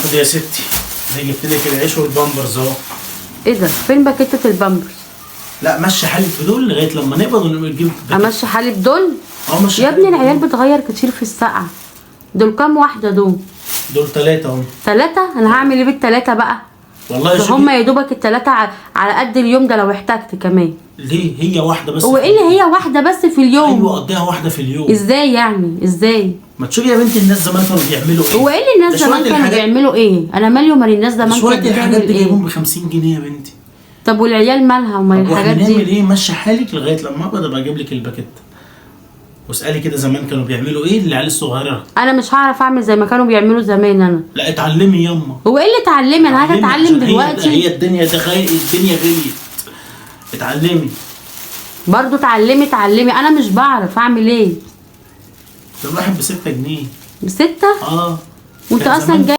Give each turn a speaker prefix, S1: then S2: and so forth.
S1: خد يا ستي، زي جبت لك العيش والبامبرز اهو.
S2: ايه ده؟ فين باكيتة البامبرز؟
S1: لا مشي حالك بدول لغايه لما نقبض ونجيب
S2: امشي حالي بدول؟
S1: مشي
S2: يا
S1: حالك
S2: ابني
S1: بدول.
S2: العيال بتغير كتير في السقعة. دول كام واحدة دول؟
S1: دول 3 اهو.
S2: 3؟ انا هعمل ايه بالتلاتة بقى؟
S1: والله
S2: ده هما يا دوبك التلاتة على قد اليوم ده لو احتجت كمان.
S1: ليه؟ هي واحده بس.
S2: هو ايه اللي هي واحدة بس في اليوم؟
S1: ايوه قضيها واحده في اليوم.
S2: ازاي يعني؟ ازاي؟
S1: ما تشوفي يا بنتي الناس زمان كانوا بيعملوا ايه؟
S2: هو ايه اللي الناس زمان كانوا بيعملوا ايه؟ انا مالي ومال الناس زمان
S1: شويه
S2: كانت
S1: الحاجات
S2: بتعمل
S1: دي
S2: ايه؟
S1: جايبهم ب 50 جنيه يا بنتي.
S2: طب والعيال مالها ومال
S1: طب واحنا
S2: الحاجات
S1: نعمل
S2: دي؟
S1: ايه؟ مشي حالك لغايه لما اقبض ابقى اجيب لك الباكيت. واسالي كده زمان كانوا بيعملوا ايه العيال الصغيره.
S2: انا مش هعرف اعمل زي ما كانوا بيعملوا زمان انا.
S1: لا اتعلمي ياما.
S2: هو ايه اللي اتعلمي؟ انا هاجي اتعلم
S1: عشان
S2: دلوقتي؟
S1: هي الدنيا ده الدنيا غليت. اتعلمي.
S2: برضو اتعلمي انا مش بعرف اعمل ايه.
S1: ده الواحد ب6 جنيه.
S2: ب6؟
S1: اه.
S2: وانت
S1: كان
S2: اصلا
S1: زمان
S2: جاي